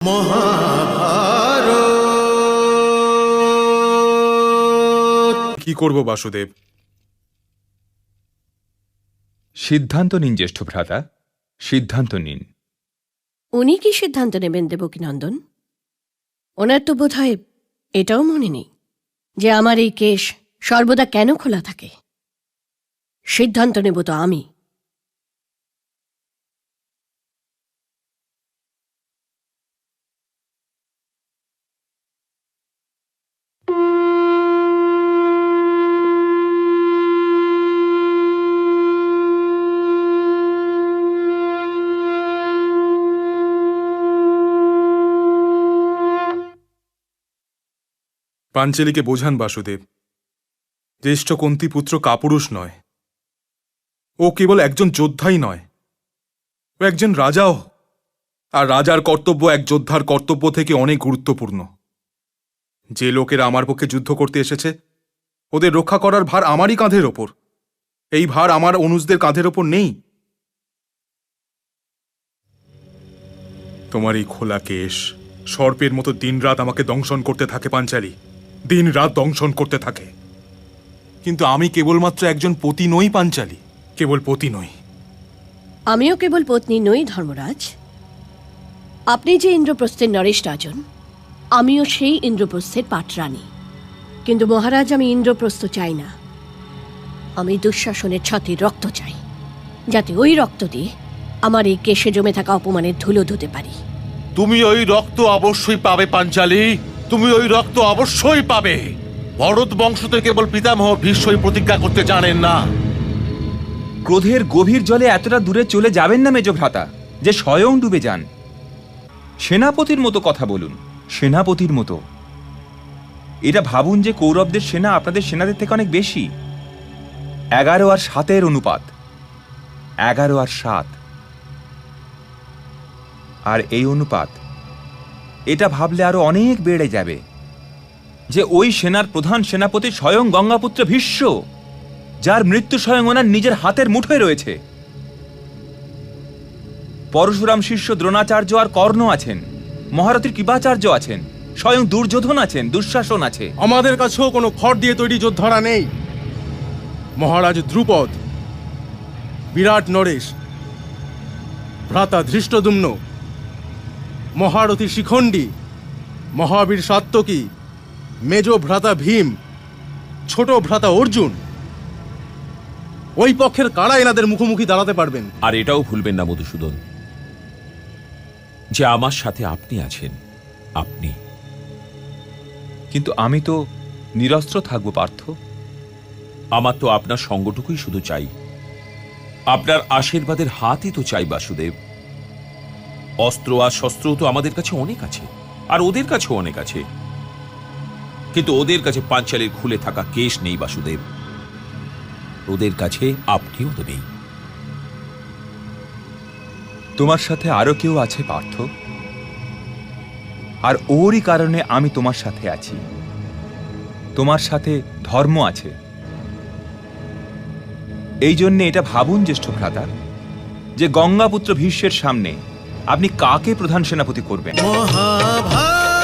কি করব বাসুদেব? সিদ্ধান্ত নিন জ্যেষ্ঠ ভ্রাতা, সিদ্ধান্ত নিন। উনি কি সিদ্ধান্ত নেবেন দেবকীনন্দন? ওনার তো বোধ হয় এটাও মনে নেই যে আমার এই কেশ সর্বদা কেন খোলা থাকে। সিদ্ধান্ত নেব তো আমি। পাঞ্চালীকে বোঝান বাসুদেব, জ্যেষ্ঠ কুন্তিপুত্র কাপুরুষ নয়। ও কেবল একজন যোদ্ধাই নয়, ও একজন রাজাও। আর রাজার কর্তব্য এক যোদ্ধার কর্তব্য থেকে অনেক গুরুত্বপূর্ণ। যে লোকেরা আমার পক্ষে যুদ্ধ করতে এসেছে, ওদের রক্ষা করার ভার আমারই কাঁধের ওপর। এই ভার আমার অনুজদের কাঁধের ওপর নেই। তোমার এই খোলা কেশ সর্পের মতো দিনরাত আমাকে দংশন করতে থাকে পাঞ্চালী, দিন রাত দংশন করতে থাকে। কিন্তু আমি কেবলমাত্র একজন পতি নই পাঞ্চালী, কেবল পতি নই। আমিও কেবল পত্নী নই ধর্মরাজ। আপনি যে ইন্দ্রপ্রস্থের নরেশ রাজন, আমিও সেই ইন্দ্রপ্রস্থের পাটরানী। কিন্তু মহারাজ, আমি ইন্দ্রপ্রস্থ চাই না। আমি দুঃশাসনের ছাতির রক্ত চাই, যাতে ওই রক্ত দিয়ে আমার এই কেশে জমে থাকা অপমানের ধুলো ধুতে পারি। তুমি ওই রক্ত অবশ্যই পাবে পাঞ্চালী, তুমি ওই রক্ত অবশ্যই পাবে। ভরত বংশ থেকে কেবল পিতামহ ভীষ্মই প্রতিজ্ঞা করতে জানেন না। ক্রোধের গভীর জলে এতটা দূরে চলে যাবেন না মেজ ভ্রাতা, যে স্বয়ং ডুবে যান। সেনাপতির মতো কথা বলুন, সেনাপতির মতো। এটা ভাবুন যে কৌরবদের সেনা আপনাদের সেনাদের থেকে অনেক বেশি। 11 আর 7 অনুপাত, 11 আর 7। আর এই অনুপাত, এটা ভাবলে আরো অনেক বেড়ে যাবে যে ওই সেনার প্রধান সেনাপতি স্বয়ং গঙ্গাপুত্র ভীষ্ম, যার মৃত্যু স্বয়ং ওনার নিজের হাতের মুঠোয় রয়েছে। পরশুরাম শিষ্য দ্রোণাচার্য আর কর্ণ আছেন, মহারথীর কৃপাচার্য আছেন, স্বয়ং দুর্যোধন আছেন, দুঃশাসন আছে। আমাদের কাছেও কোনো খড় দিয়ে তৈরি যোদ্ধারা নেই। মহারাজ দ্রুপদ, বিরাট নরেশ, ভ্রাতা ধৃষ্টদ্যুম্ন, মহারথী শিখণ্ডী, মহাবীর সাত্যকী, মেজ ভ্রাতা ভীম, ছোট ভ্রাতা অর্জুন, ওই পক্ষের কারা এনাদের মুখোমুখি দাঁড়াতে পারবেন? আর এটাও ভুলবেন না মধুসূদন, যে আমার সাথে আপনি আছেন। আপনি। কিন্তু আমি তো নিরস্ত্র থাকবো পার্থ। আমার তো আপনার সঙ্গটুকুই শুধু চাই, আপনার আশীর্বাদের হাতই তো চাই বাসুদেব। অস্ত্র আর শস্ত্র তো আমাদের কাছে অনেক আছে, আর ওদের কাছেও অনেক আছে, কিন্তু ওদের কাছে পাঞ্চালীর খুলে থাকা কেশ নেই বাসুদেব। ওদের কাছে আপনিও তো নেই। তোমার সাথে আরো কেউ আছে পার্থ, আর ওরই কারণে আমি তোমার সাথে আছি। তোমার সাথে ধর্ম আছে। এই জন্যে এটা ভাবুন জ্যেষ্ঠ ভ্রাতা, যে গঙ্গাপুত্র ভীষ্মের সামনে আপনি কাকে প্রধান সেনাপতি করবেন। মহাভারত।